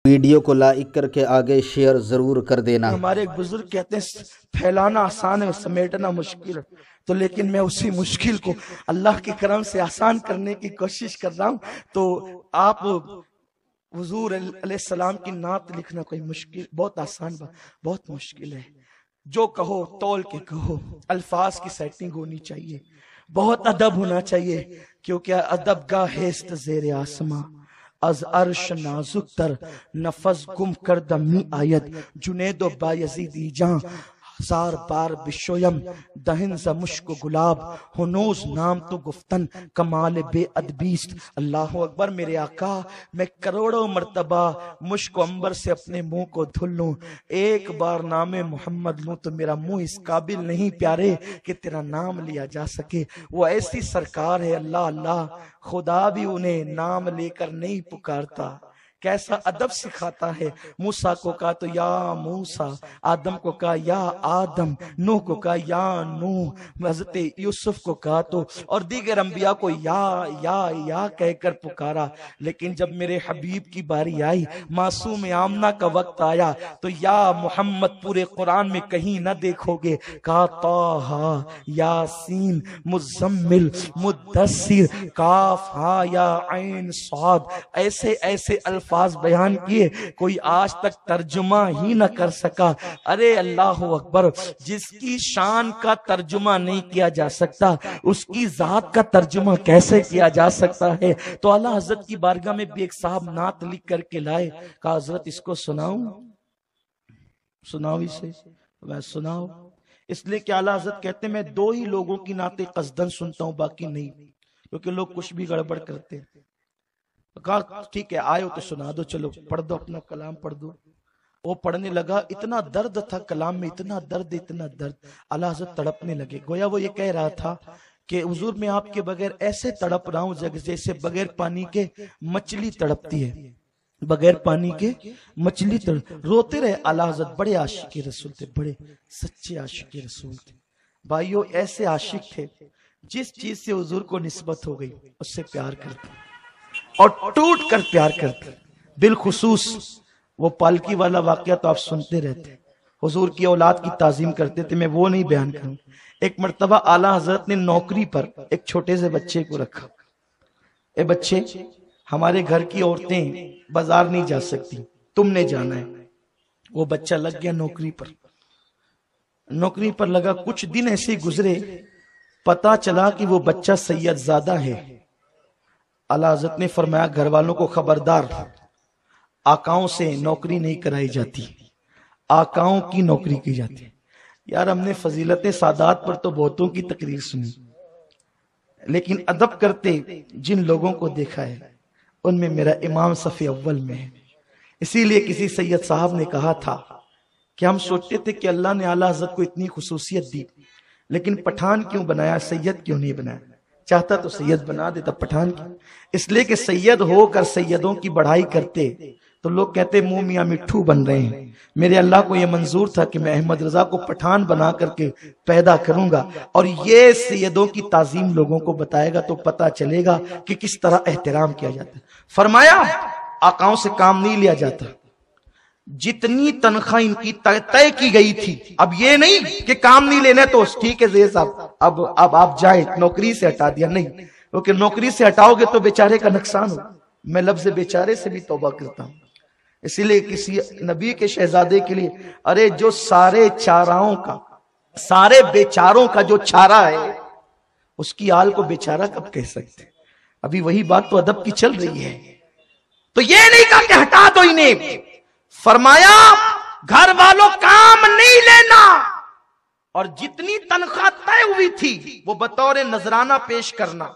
Video को like करके आगे शेयर जरूर कर देना। हमारे एक बुजुर्ग कहते हैं फैलाना आसान है, समेटना मुश्किल है। तो लेकिन मैं उसी मुश्किल को अल्लाह के करम से आसान करने की कोशिश कर रहा हूं। तो आप हुजूर अलैहिस्सलाम की नात लिखना कोई मुश्किल, बहुत आसान बात, बहुत मुश्किल है। जो कहो तौल के कहो, अल्फाज की सेटिंग होनी चाहिए, बहुत अदब होना चाहिए, क्योंकि अदब का हेस्त जेर आसमां अज अर्श नाजुक तर नफस गुम कर दमी आयत जुनेदो बायजीदी जहां हजार बार बिशोयम दहन ज मुश्क गुलाब हुनूज नाम तो गुफ्तन कमाल बे अदबीस्त। अल्लाह अकबर। मेरे आका, मैं करोड़ों मर्तबा मुश्क अंबर से अपने मुंह को धुल लूं, एक बार नामे मोहम्मद लूं तो मेरा मुंह इस काबिल नहीं प्यारे कि तेरा नाम लिया जा सके। वो ऐसी सरकार है अल्लाह अल्लाह, खुदा भी उन्हें नाम लेकर नहीं पुकारता। कैसा अदब सिखाता है। मूसा को कहा तो या मूसा, आदम को कहा या आदम, नूह को कहा या नूह, हजरत यूसुफ को कहा तो, और दीगर अंबिया को या कहकर पुकारा। लेकिन जब मेरे हबीब की बारी आई, मासूम आमना का वक्त आया, तो या मोहम्मद पूरे कुरान में कहीं ना देखोगे। कहा ताहा यासीन मुज़म्मिल मुद्दस्सिर काफ हा या ऐन साद, ऐसे ऐसे अल्फाज बयान किए, कोई आज तक तर्जुमा ही न कर सका। अरे अल्लाह अकबर, जिसकी शान का तर्जुमा नहीं किया जा सकता, उसकी जात का तर्जुमा कैसे किया जा सकता है। तो आला हजरत की बारगाह में भी एक साहब नात लिख करके लाए। कहा हजरत इसको सुनाऊं? सुनाओ इसे। मैं सुनाओ, इसलिए कि आला हजरत कहते हैं मैं दो ही लोगों की नाते कसदन सुनता हूं, बाकी नहीं, क्योंकि लोग कुछ भी गड़बड़ करते हैं। कहा ठीक है, आयो तो सुना दो, चलो पढ़ दो, अपना कलाम पढ़ दो। वो पढ़ने लगा, इतना दर्द था कलाम में, इतना दर्द। आला हज़रत तड़पने लगे। गोया वो ये कह रहा था कि हुजूर मैं आपके बगैर ऐसे तड़प रहा हूं जैसे बगैर पानी के मछली तड़पती है, बगैर पानी के मछली तड़प। रोते रहे। आला हज़रत बड़े आशिक रसूल थे, बड़े सच्चे आशिक रसूल थे भाइयों। ऐसे आशिक थे जिस चीज से हुजूर को निस्बत हो गई उससे प्यार करते और टूट कर प्यार करते। बिलखुसूस वो पालकी वाला वाकया तो आप सुनते रहते। हुजूर की औलाद की ताजीम करते थे, मैं वो नहीं बयान करूं। एक मर्तबा आला हजरत ने नौकरी पर एक छोटे से बच्चे को रखा। ए बच्चे, हमारे घर की औरतें बाजार नहीं जा सकती, तुमने जाना है। वो बच्चा लग गया नौकरी पर। नौकरी पर लगा, कुछ दिन ऐसे गुजरे, पता चला कि वो बच्चा सैयदजादा है। आला हज़रत ने फरमाया घर वालों को खबरदार, आकाओं से नौकरी नहीं कराई जाती, आकाओं की नौकरी की जाती है। यार हमने फजीलतें सादात पर तो बहुतों की तकरीर सुनी, लेकिन अदब करते जिन लोगों को देखा है उनमें मेरा इमाम सफ़े अव्वल में है। इसीलिए किसी सैयद साहब ने कहा था कि हम सोचते थे कि अल्लाह ने आला हज़रत को इतनी खुसूसियत दी, लेकिन पठान क्यों बनाया, सैयद क्यों नहीं बनाया? चाहता तो सैयद बना देता, पठान क्यों? इसलिए कि सैयद होकर सैयदों की बढ़ाई करते तो लोग कहते मुंह मियां मिट्ठू बन रहे हैं। मेरे अल्लाह को यह मंजूर था कि मैं अहमद रजा को पठान बना करके पैदा करूंगा, और ये सैयदों की ताजीम लोगों को बताएगा तो पता चलेगा कि किस तरह एहतराम किया जाता है। फरमाया आकाओं से काम नहीं लिया जाता, जितनी तनख्वाह इनकी तय की गई थी। अब ये नहीं कि काम नहीं लेना तो ठीक है ज़ेर साहब, अब आप जाए, नौकरी से हटा दिया, नहीं, क्योंकि नौकरी से हटाओगे तो बेचारे का नुकसान हो। मैं लफ्ज़ बेचारे से भी तौबा करता हूं। इसीलिए किसी नबी के शहजादे के लिए, अरे जो सारे चाराओं का, सारे बेचारों का जो चारा है, उसकी आल को बेचारा कब कह सकते? अभी वही बात तो अदब की चल रही है। तो ये नहीं कहा कि हटा दो इन्हें, फरमाया घर वालों काम नहीं लेना, और जितनी तनख्वाह तय हुई थी वो बतौर नजराना पेश करना।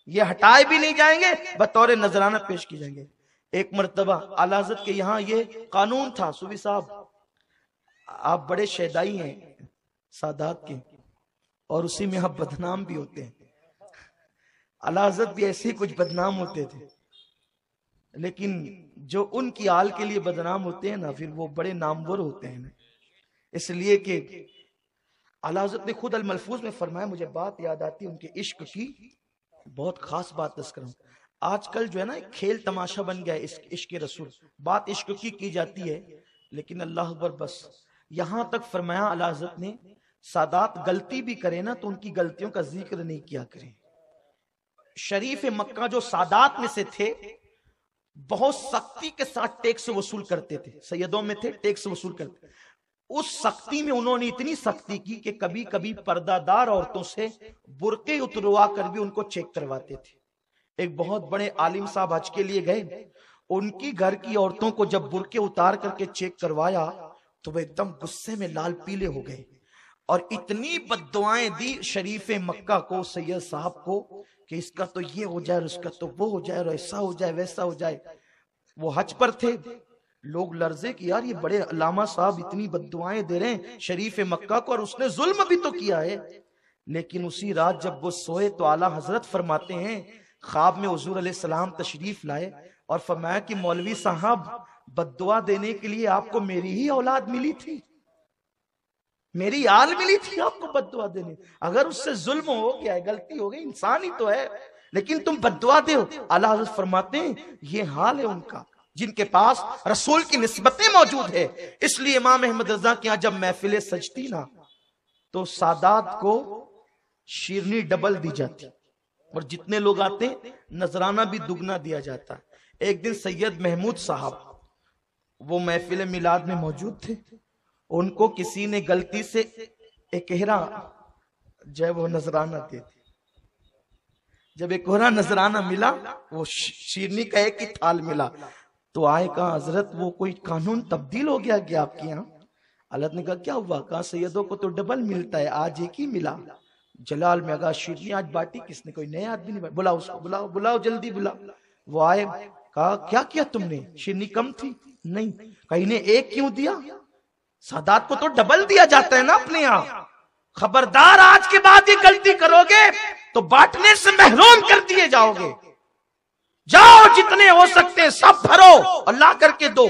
ये हटाए भी नहीं जाएंगे, बतौर नजराना पेश की जाएंगे। एक मर्तबा आला हज़रत के यहाँ ये कानून था, सूफी साहब आप बड़े शहदाई हैं सादात के, और उसी में आप बदनाम भी होते हैं। आला हज़रत भी ऐसे ही कुछ बदनाम होते थे, लेकिन जो उनकी आल के लिए बदनाम होते हैं ना, फिर वो बड़े नामवर होते हैं। इसलिए कि आला हज़रत ने खुद अल मलफूज में फरमाया, मुझे बात याद आती है उनके इश्क की, बहुत खास बात दस करूं। आजकल जो है ना एक खेल तमाशा बन गया है इश्क रसूल, बात इश्क की जाती है, लेकिन अल्लाह अकबर बस। यहां तक फरमाया आला हज़रत ने, सादात गलती भी करे ना तो उनकी गलतियों का जिक्र नहीं किया करें। शरीफ मक्का जो सादात में से थे, बहुत सख्ती के साथ टैक्स वसूल करते थे, सैयदों में थे, टैक्स वसूल करते। उस सख्ती में उन्होंने इतनी सख्ती की कि कभी कभी पर्दादार औरतों से बुर्के उतरवा कर भी उनको चेक करवाते थे। एक बहुत बड़े आलिम साहब हज के लिए गए, उनकी घर की औरतों को जब बुर्के उतार करके चेक करवाया तो वे एकदम गुस्से में लाल पीले हो गए और इतनी बद्दुआएं दी शरीफ मक्का को, सैयद साहब को, कि इसका तो ये हो जाए, उसका तो वो हो जाए, और ऐसा हो जाए, वैसा हो जाए। वो हज पर थे, लोग लर्जे कि यार ये बड़े अल्लामा साहब इतनी बद्दुआएं दे रहे हैं शरीफ मक्का को, और उसने जुल्म भी तो किया है। लेकिन उसी रात जब वो सोए तो आला हजरत फरमाते हैं, ख्वाब में हुजूर अलैहिस्सलाम तशरीफ लाए और फरमाया कि मौलवी साहब, बद्दुआ देने के लिए आपको मेरी ही औलाद मिली थी, मेरी आल मिली थी आपको बद्दुआ देने। अगर उससे जुल्म हो गया है, गलती हो गई, इंसान ही तो है, लेकिन तुम बद्दुआ दे हो। आला हज़रत फरमाते हैं ये हाल है उनका जिनके पास रसूल की निस्बतें मौजूद है। इसलिए इमाम अहमद रजा के यहाँ जब महफिलें सजती ना तो सादात को शीरनी डबल दी जाती और जितने लोग आते नजराना भी दुगना दिया जाता। एक दिन सैयद महमूद साहब वो महफिल मिलाद में मौजूद थे, उनको किसी ने गलती से एकहरा जो वो नजराना दे दी। जब एकहरा नजराना मिला, वो शीरनी का एक ही थाल मिला, तो आए कहा हजरत वो कोई कानून तब्दील हो गया क्या आपके यहाँ? अल्लाह ने कहा क्या हुआ? कहा सैयदों को तो डबल मिलता है, आज एक ही मिला। जलाल में कहा शीरनी आज बांटी किसने? कोई नया आदमी नहीं, बुलाओ उसको, बुलाओ बुलाओ जल्दी बुलाओ। वो आए, कहा क्या किया तुमने? शीरनी कम थी? नहीं। कहीं ने एक क्यों दिया? सादात को तो डबल दिया जाता है ना अपने यहाँ। खबरदार, आज के बाद ये गलती करोगे तो बांटने से महरूम कर दिए जाओगे। जाओ जितने हो सकते हैं सब भरो और ला करके दो,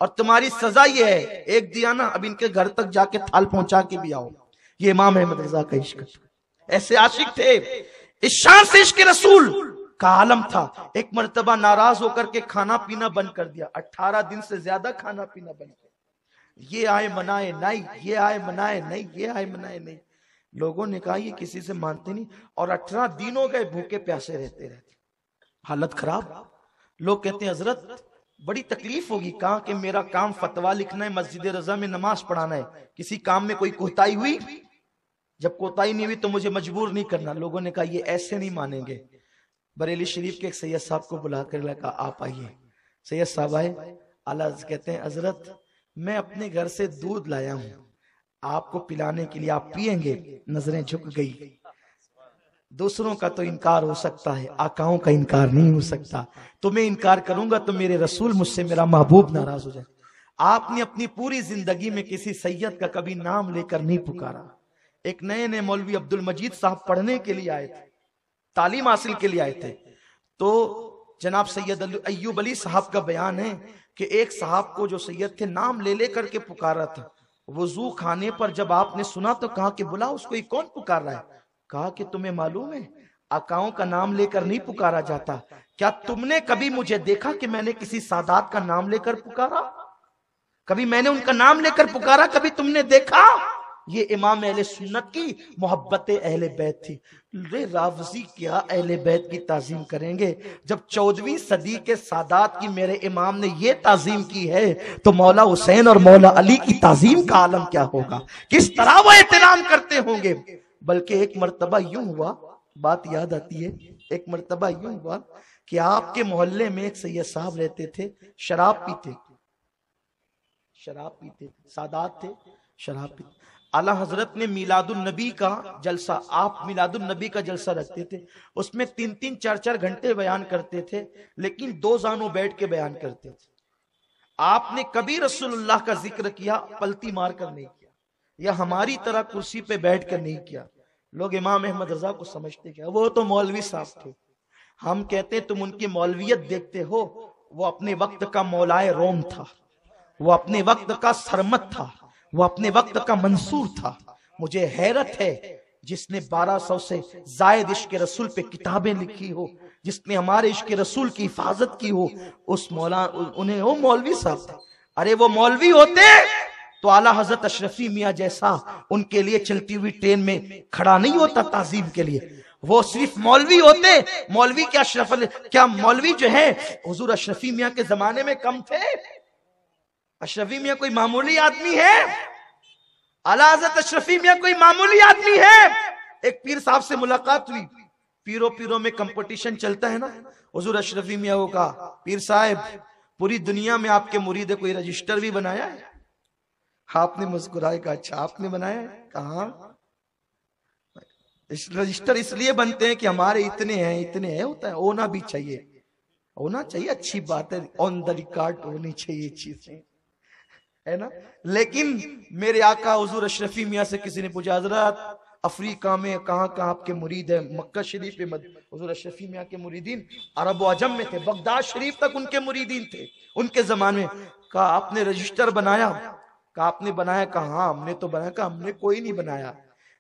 और तुम्हारी सजा ये है, एक दिया ना, अब इनके घर तक जाके थाल पहुंचा के भी आओ। ये इमाम अहमद रजा का इश्क, ऐसे आशिक थे। इस शान से इश्क रसूल का आलम था। एक मर्तबा नाराज होकर के खाना पीना बंद कर दिया, 18 दिन से ज्यादा खाना पीना बंद कर। ये आए मनाए नहीं, ये आए मनाए नहीं, ये आए मनाए नहीं। लोगों ने कहा ये किसी से मानते नहीं, और 18 दिन हो गए भूखे प्यासे रहते रहते, हालत खराब। लोग कहते हैं हजरत बड़ी तकलीफ होगी। कहा कि मेरा काम फतवा लिखना है, मस्जिद रजा में नमाज पढ़ाना है, किसी काम में कोई कोताही हुई, जब कोताही नहीं हुई तो मुझे मजबूर नहीं करना। लोगों ने कहा ये ऐसे नहीं मानेंगे। बरेली शरीफ के एक सैयद साहब को बुलाकर लगा, आप आइए। सैयद साहब आए, आला कहते हैं हजरत मैं अपने घर से दूध लाया हूं आपको पिलाने के लिए, आप पिएंगे? नजरें झुक गई। दूसरों का तो इनकार हो सकता है, आकाओं का इनकार नहीं हो सकता। तो मैं इनकार करूंगा तो मेरे रसूल मुझसे, मेरा महबूब नाराज हो जाए। आपने अपनी पूरी जिंदगी में किसी सैयद का कभी नाम लेकर नहीं पुकारा। एक नए नए मौलवी अब्दुल मजीद साहब पढ़ने के लिए आए थे, तालीम हासिल के लिए आए थे। तो जनाब सैयद अय्यूब अली साहब का बयान है कि एक साहब को जो सैयद थे नाम ले ले करके पुकारा था। वजू खाने पर जब आपने सुना तो कहा कि बुला उसको, ये कौन पुकार रहा है? कहा कि तुम्हें मालूम है आकाओं का नाम लेकर नहीं पुकारा जाता। क्या तुमने कभी मुझे देखा कि मैंने किसी सादात का नाम लेकर पुकारा? कभी मैंने उनका नाम लेकर पुकारा? कभी तुमने देखा? ये इमाम अहले सुन्नत की मोहब्बत अहले बैत थी। रे रावजी क्या अहले बैत की ताजीम करेंगे? जब 14वीं सदी के सादात की मेरे इमाम ने ये ताजीम की है तो मौला हुसैन और मौला अली की ताजीम का आलम क्या होगा, किस तरह वो एहतराम करते होंगे। बल्कि एक मर्तबा यूं हुआ, बात याद आती है, एक मर्तबा यूं हुआ कि आपके मोहल्ले में एक सैयद साहब रहते थे, शराब पीते सादात थे, शराब पीते। आला हजरत ने मिलादुन नबी का जलसा, आप मिलादुन नबी का जलसा रखते थे, उसमें 3-3 4-4 घंटे बयान करते थे, लेकिन 2 जानों बैठ के बयान करते थे। आपने कभी रसूलुल्लाह का जिक्र किया पलती मार कर नहीं किया, या हमारी तरह कुर्सी पे बैठ कर नहीं किया। लोग इमाम अहमद रजा को समझते क्या, वो तो मौलवी साहब थे। हम कहते तुम उनकी मौलवियत देखते हो, वो अपने वक्त का मौलाए रोम था, वो अपने वक्त का सरमत था, वो अपने वक्त का मंसूर था। मुझे हैरत है जिसने 1200 से जायद इश्क रसूल पे किताबें लिखी हो, जिसने हमारे इश्क रसूल की हिफाजत की हो, उस मौला उन्हें वो मौलवी साहब थे। अरे वो मौलवी होते तो आला हजरत अशरफी मियाँ जैसा उनके लिए चलती हुई ट्रेन में खड़ा नहीं होता ताजीम के लिए। वो सिर्फ मौलवी होते। मौलवी क्या अशरफ, क्या मौलवी जो है हुजूर अशरफी मियाँ के जमाने में कम थे? अशरफी मियाँ कोई मामूली आदमी है? आला हजरत अशरफी मियाँ कोई मामूली आदमी है? एक पीर साहब से मुलाकात हुई। पीरों में कंपटीशन चलता है ना। हुजूर अशरफी मियाँ को कहा, पीर साहब पूरी दुनिया में आपके मुरीद कोई रजिस्टर भी बनाया है? आपने मुस्कुराए, कहा अच्छा आपने बनाया है? कहा रजिस्टर इसलिए बनते हैं कि हमारे इतने हैं होता है, होना भी चाहिए, होना चाहिए, अच्छी बात है, ऑन द रिकॉर्ड होनी चाहिए चीजें, है ना। लेकिन मेरे आका हुजूर अशरफी मियाँ से किसी ने पूछा, हजरत अफ्रीका में कहाँ कहाँ आपके मुरीद है? मक्का शरीफ में हुजूर अशरफी मियाँ के मुरीदीन अरब व अजम में थे, बगदाद शरीफ तक उनके मुरीदीन थे उनके जमाने में। कहा आपने रजिस्टर बनाया? कहा आपने बनाया? कहा हाँ हमने तो बनाया। कहा हमने कोई नहीं बनाया,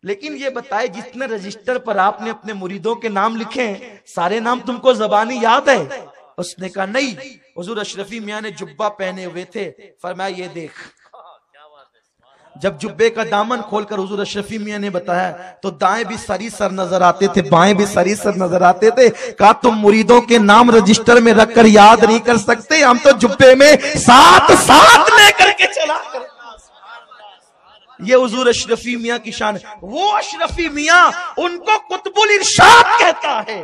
लेकिन ये बताए जितने रजिस्टर पर आपने अपने मुरीदों के नाम लिखे हैं सारे नाम तुमको जबानी याद है? उसने कहा नहीं। हुजूर अशरफी मियाँ ने जुब्बा पहने हुए थे, फरमाया ये देख। जब जुब्बे का दामन खोलकर हुजूर अशरफी मियाँ ने बताया तो दाएं भी सरी सर नजर आते थे, बाएं भी सरी सर नजर आते थे। कहा तुम मुरीदों के नाम रजिस्टर में रखकर याद नहीं कर सकते, हम तो जुब्बे में साथ साथ लेकर के चला कर। ये हुजूर अशरफी मियाँ की शान। वो अशरफी मियाँ उनको कुतुबुल इरशाद कहता है।